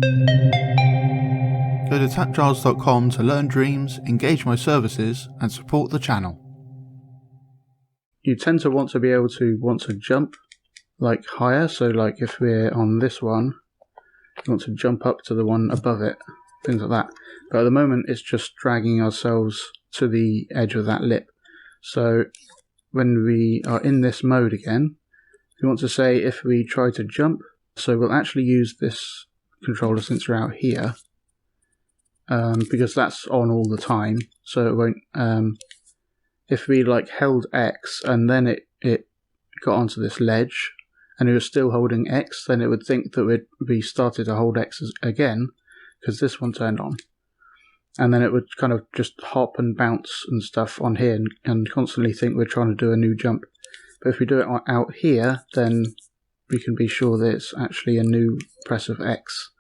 Go to TAPgiles.com to learn dreams, engage my services, and support the channel. You tend to want to be able to jump like higher, so like if we're on this one, you want to jump up to the one above it, things like that. But at the moment it's just dragging ourselves to the edge of that lip. So when we are in this mode again, we want to say if we try to jump, so we'll actually use this controller since we're out here, because that's on all the time, so it won't, if we like held X and then it got onto this ledge and it was still holding X, then it would think that we started to hold X again because this one turned on, and then it would kind of just hop and bounce and stuff on here and constantly think we're trying to do a new jump. But if we do it out here, then we can be sure that it's actually a new press of X.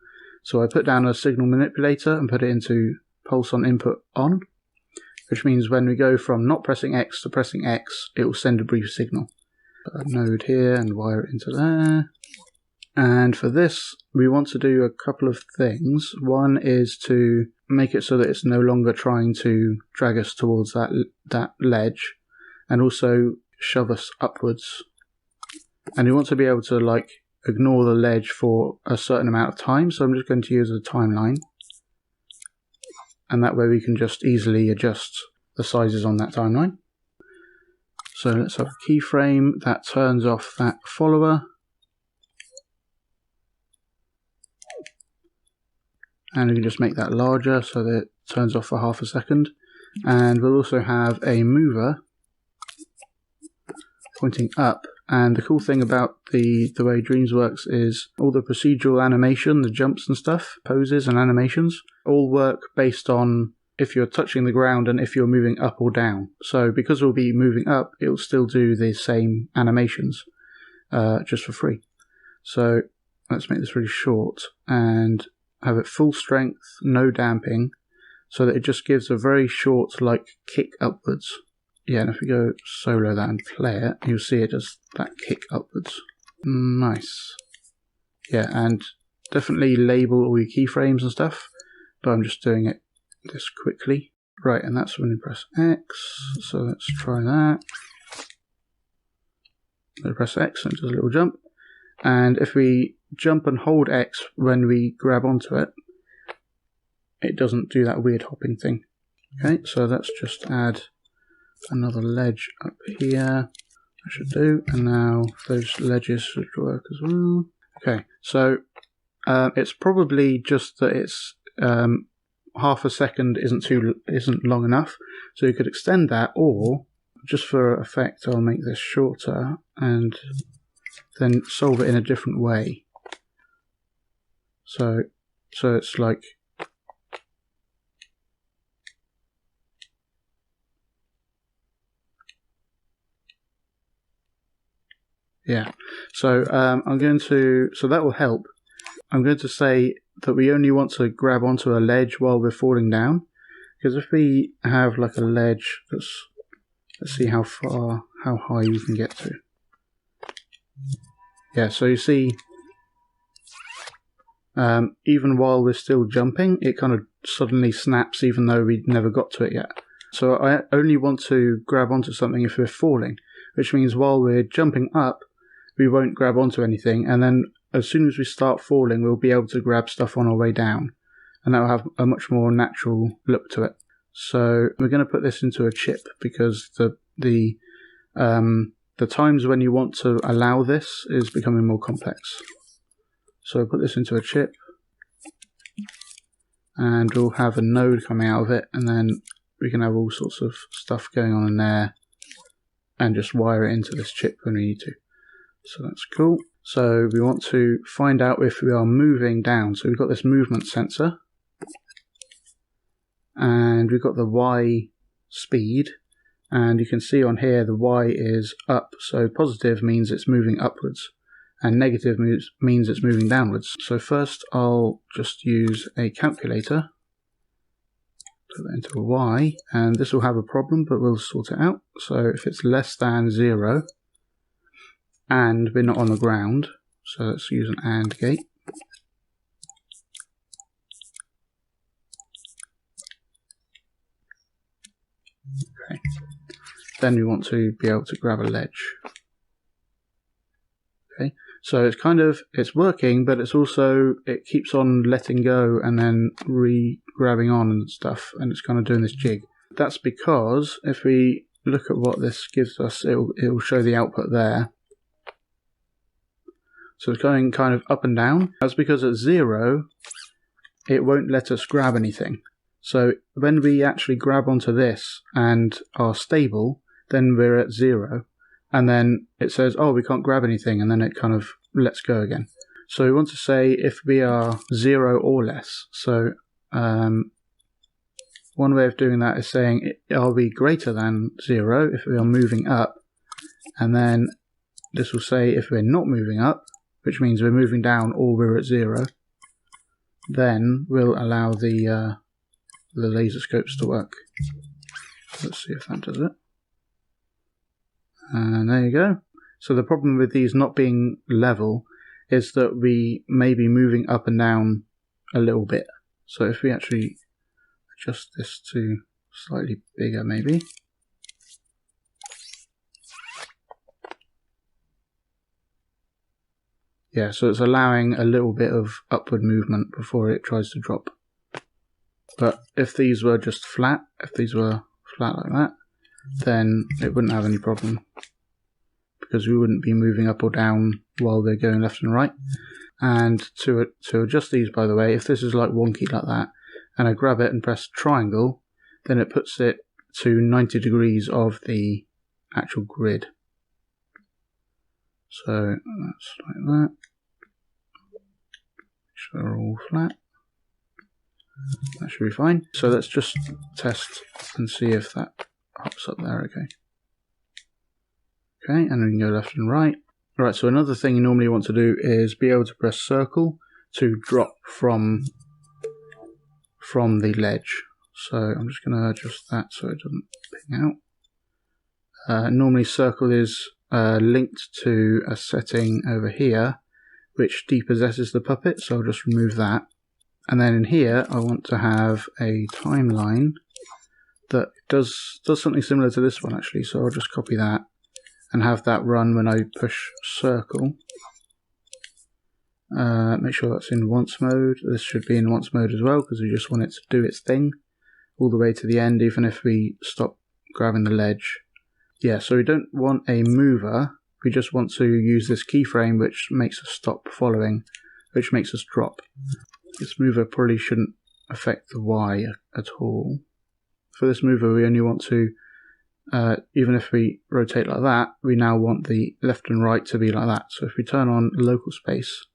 So I put down a signal manipulator and put it into pulse on input on, which means when we go from not pressing X to pressing X, it will send a brief signal. Put a node here and wire it into there. And for this, we want to do a couple of things. One is to make it so that it's no longer trying to drag us towards that ledge, and also shove us upwards. And we want to be able to like ignore the ledge for a certain amount of time, so I'm just going to use a timeline, and that way we can just easily adjust the sizes on that timeline. So let's have a keyframe that turns off that follower, and we can just make that larger so that it turns off for half a second. And we'll also have a mover pointing up. And the cool thing about the way Dreams works is all the procedural animation, the jumps and stuff, poses and animations, all work based on if you're touching the ground and if you're moving up or down. So because we'll be moving up, it'll still do the same animations, just for free. So let's make this really short and have it full strength, no damping, so that it just gives a very short like kick upwards. Yeah, and if we go solo that and play it, you'll see it does that kick upwards. Nice. Yeah, and definitely label all your keyframes and stuff, but I'm just doing it this quickly. Right, and that's when you press X, so let's try that. So press X and it does a little jump. And if we jump and hold X when we grab onto it, it doesn't do that weird hopping thing. Okay, so let's just add another ledge up here. I should do, and now those ledges should work as well. Okay, so it's probably just that it's half a second isn't long enough, so you could extend that, or just for effect I'll make this shorter and then solve it in a different way. So it's like, yeah, so I'm going to, so that will help. I'm going to say that we only want to grab onto a ledge while we're falling down, because if we have like a ledge that's, let's see how high you can get to. Yeah, so you see, even while we're still jumping, it kind of suddenly snaps even though we never got to it yet. So I only want to grab onto something if we're falling, which means while we're jumping up, we won't grab onto anything, and then as soon as we start falling, we'll be able to grab stuff on our way down, and that will have a much more natural look to it. So we're going to put this into a chip, because the times when you want to allow this is becoming more complex. So put this into a chip, and we'll have a node coming out of it, and then we can have all sorts of stuff going on in there, and just wire it into this chip when we need to. So that's cool. So we want to find out if we are moving down. So we've got this movement sensor, and we've got the Y speed, and you can see on here the Y is up. So positive means it's moving upwards, and negative means it's moving downwards. So first I'll just use a calculator, put that into a Y, and this will have a problem, but we'll sort it out. So if it's less than 0, and we're not on the ground, so let's use an AND gate. Okay. Then we want to be able to grab a ledge. Okay. So it's it's working, but it keeps on letting go and then grabbing on and stuff, and it's kind of doing this jig. That's because if we look at what this gives us, it will show the output there. So it's going kind of up and down. That's because at 0, it won't let us grab anything. So when we actually grab onto this and are stable, then we're at 0. And then it says, oh, we can't grab anything, and then it kind of lets go again. So we want to say if we are 0 or less. So one way of doing that is saying it'll be greater than 0 if we are moving up, and then this will say if we're not moving up, which means we're moving down or we're at 0, then we'll allow the laser scopes to work. Let's see if that does it. And there you go. So the problem with these not being level is that we may be moving up and down a little bit. So if we actually adjust this to slightly bigger maybe. Yeah, so it's allowing a little bit of upward movement before it tries to drop. But if these were just flat, like that, then it wouldn't have any problem, because we wouldn't be moving up or down while they're going left and right. And to adjust these, by the way, if this is like wonky like that, and I grab it and press triangle, then it puts it to 90 degrees of the actual grid. So that's like that. Make sure they're all flat. That should be fine. So let's just test and see if that hops up there. Okay. Okay, and we can go left and right. Right, so another thing you normally want to do is be able to press circle to drop from the ledge. So I'm just going to adjust that so it doesn't ping out. Normally circle is linked to a setting over here which depossesses the puppet, so I'll just remove that. And then in here I want to have a timeline that does something similar to this one actually, so I'll just copy that and have that run when I push circle. Make sure that's in once mode. This should be in once mode as well, because we just want it to do its thing all the way to the end, even if we stop grabbing the ledge. Yeah, so we don't want a mover, we just want to use this keyframe which makes us stop following, which makes us drop. This mover probably shouldn't affect the Y at all. For this mover we only want to, even if we rotate like that, we now want the left and right to be like that. So if we turn on local space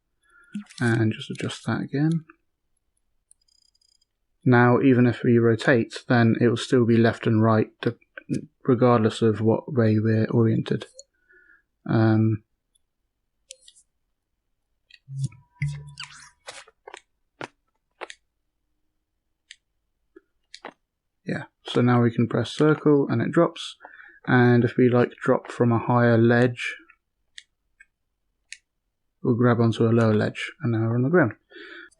and just adjust that again, now even if we rotate, then it will still be left and right regardless of what way we're oriented. Yeah, so now we can press circle and it drops, and if we like drop from a higher ledge, we'll grab onto a lower ledge, and now we're on the ground.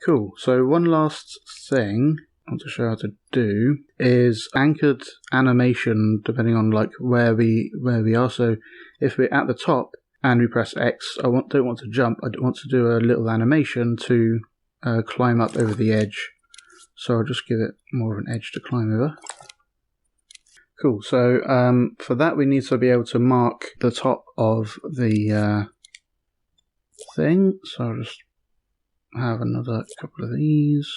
Cool, so one last thing I want to show how to do is anchored animation depending on like where we are. So if we're at the top and we press X, don't want to jump, I want to do a little animation to climb up over the edge. So I'll just give it more of an edge to climb over. Cool, so for that we need to be able to mark the top of the thing. So I'll just have another couple of these.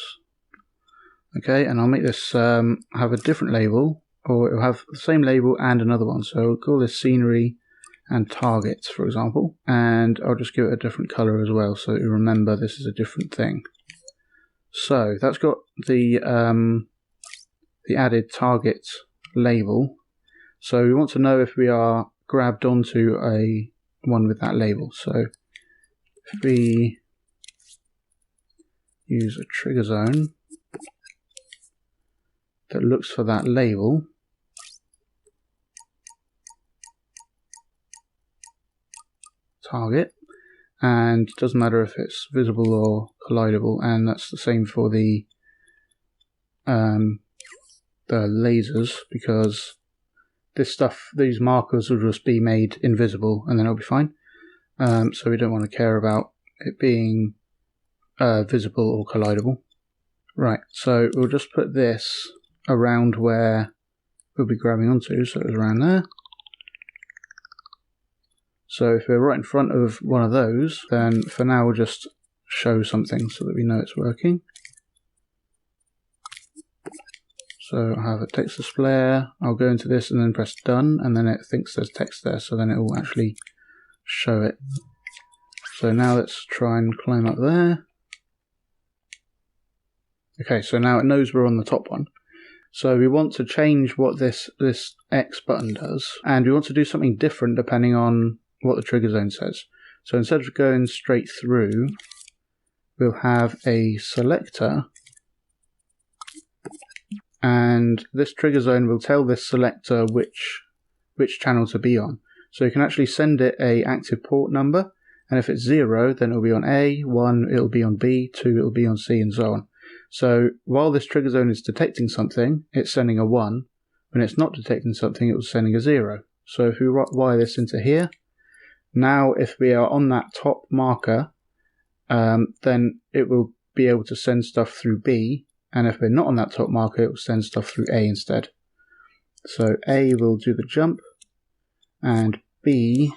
Okay, and I'll make this have a different label, or it'll have the same label and another one. So I'll call this scenery and targets, for example, and I'll just give it a different color as well, so you remember this is a different thing. So that's got the added target label. So we want to know if we are grabbed onto a one with that label. So if we use a trigger zone that looks for that label, target, and it doesn't matter if it's visible or collidable, and that's the same for the lasers, because this stuff, these markers will just be made invisible and then it'll be fine. So we don't want to care about it being visible or collidable. Right, so we'll just put this around where we'll be grabbing onto, so it's around there. So if we're right in front of one of those, then for now we'll just show something so that we know it's working. So I have a text displayer, I'll go into this and then press done, and then it thinks there's text there, so then it will actually show it. So now let's try and climb up there. Okay, so now it knows we're on the top one. So we want to change what this X button does, and we want to do something different depending on what the trigger zone says. So instead of going straight through, we'll have a selector, and this trigger zone will tell this selector which channel to be on. So you can actually send it a active port number, and if it's 0, then it'll be on A, 1, it'll be on B, 2, it'll be on C, and so on. So while this trigger zone is detecting something, it's sending a 1. When it's not detecting something, it's sending a 0. So if we wire this into here, now if we are on that top marker, then it will be able to send stuff through B, and if we're not on that top marker, it will send stuff through A instead. So A will do the jump, and B,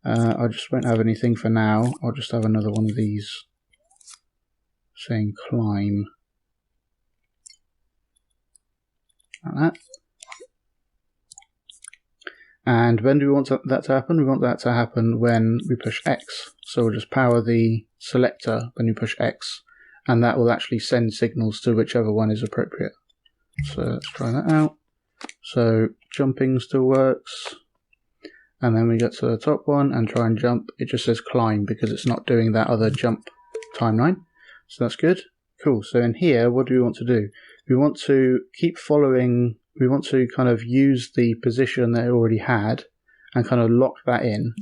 I just won't have anything for now. I'll just have another one of these saying climb. Like that. And when do we want that to happen? We want that to happen when we push X. So we'll just power the selector when you push X, and that will actually send signals to whichever one is appropriate. So let's try that out. So jumping still works. And then we get to the top one and try and jump. It just says climb because it's not doing that other jump timeline. So that's good. Cool. So in here, what do we want to do? We want to keep following, we want to kind of use the position that it already had and kind of lock that in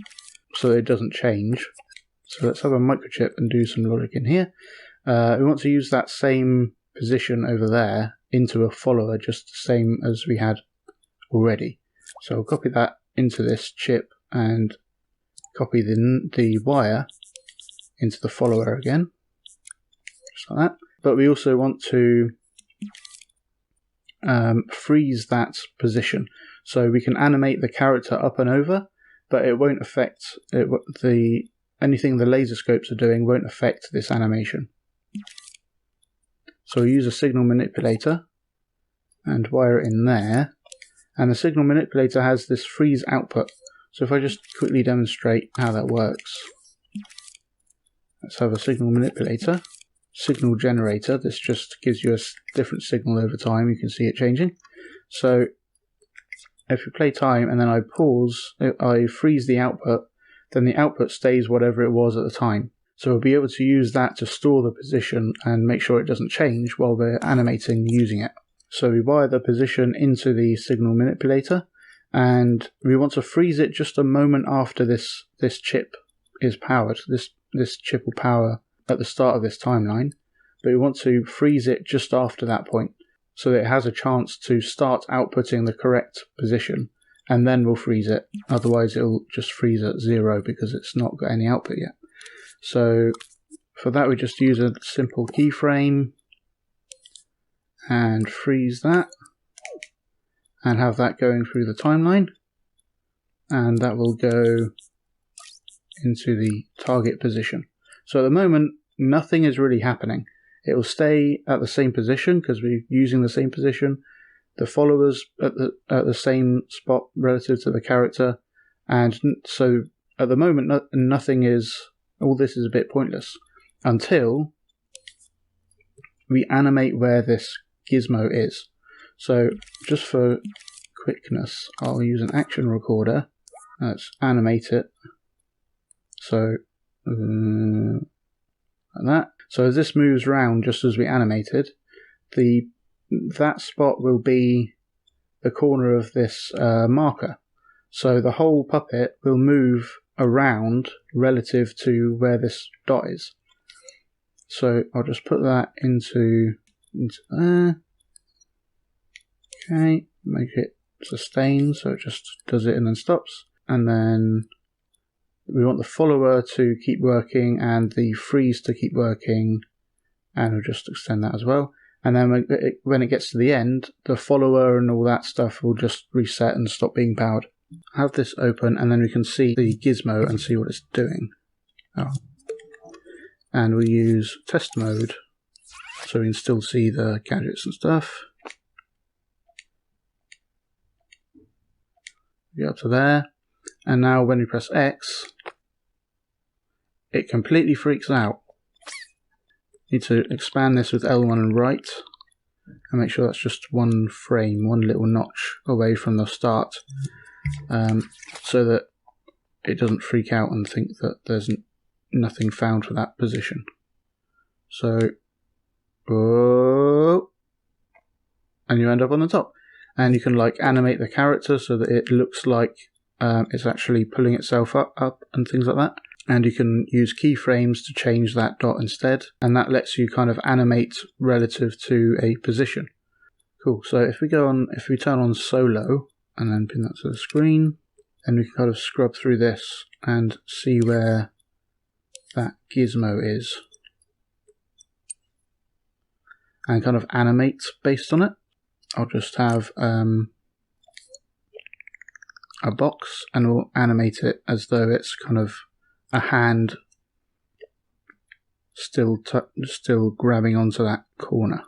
so that it doesn't change. So let's have a microchip and do some logic in here. We want to use that same position over there into a follower, just the same as we had already. So I'll copy that into this chip and copy the wire into the follower again, just like that. But we also want to freeze that position, so we can animate the character up and over, but it won't affect it, anything the laser scopes are doing won't affect this animation. So we use a signal manipulator and wire it in there. And the signal manipulator has this freeze output. So if I just quickly demonstrate how that works. Let's have a signal manipulator. Signal generator. This just gives you a different signal over time. You can see it changing. So if you play time and then I pause, I freeze the output, then the output stays whatever it was at the time. So we'll be able to use that to store the position and make sure it doesn't change while we're animating using it. So we wire the position into the signal manipulator, and we want to freeze it just a moment after this chip is powered. This chip will power at the start of this timeline, but we want to freeze it just after that point so that it has a chance to start outputting the correct position, and then we'll freeze it. Otherwise it'll just freeze at 0 because it's not got any output yet. So for that we just use a simple keyframe and freeze that and have that going through the timeline, and that will go into the target position. So at the moment nothing is really happening. It will stay at the same position because we're using the same position, the followers at the same spot relative to the character, and so at the moment nothing is, all this is a bit pointless until we animate where this gizmo is. So just for quickness, I'll use an action recorder. Let's animate it. So like that. So as this moves around, just as we animated, that spot will be the corner of this marker. So the whole puppet will move around relative to where this dot is. So I'll just put that into there. Okay, make it sustain, so it just does it and then stops. And then we want the follower to keep working and the freeze to keep working, and we'll just extend that as well. And then when it gets to the end, the follower and all that stuff will just reset and stop being powered. Have this open, and then we can see the gizmo and see what it's doing. Oh. And we use test mode, so we can still see the gadgets and stuff. Get up to there, and now when we press X, it completely freaks out. Need to expand this with L1 and right, and make sure that's just one frame, one little notch away from the start, so that it doesn't freak out and think that there's nothing found for that position. So, oh, and you end up on the top. And you can like animate the character so that it looks like it's actually pulling itself up and things like that. And you can use keyframes to change that dot instead, and that lets you kind of animate relative to a position. Cool. So if we turn on solo and then pin that to the screen, then we can kind of scrub through this and see where that gizmo is and kind of animate based on it. I'll just have a box, and we'll animate it as though it's kind of a hand still grabbing onto that corner.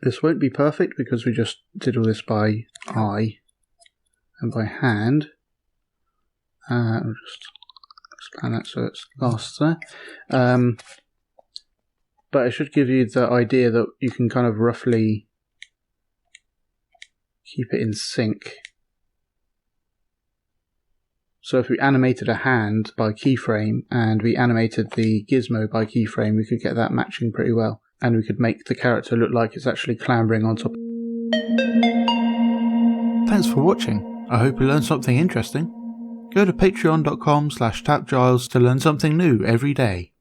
This won't be perfect because we just did all this by eye and by hand. I'll just expand that so it's lasts there. But it should give you the idea that you can kind of roughly keep it in sync. So if we animated a hand by keyframe and we animated the gizmo by keyframe, we could get that matching pretty well. And we could make the character look like it's actually clambering on top. Thanks for watching. I hope you learned something interesting. Go to patreon.com/TAPgiles to learn something new every day.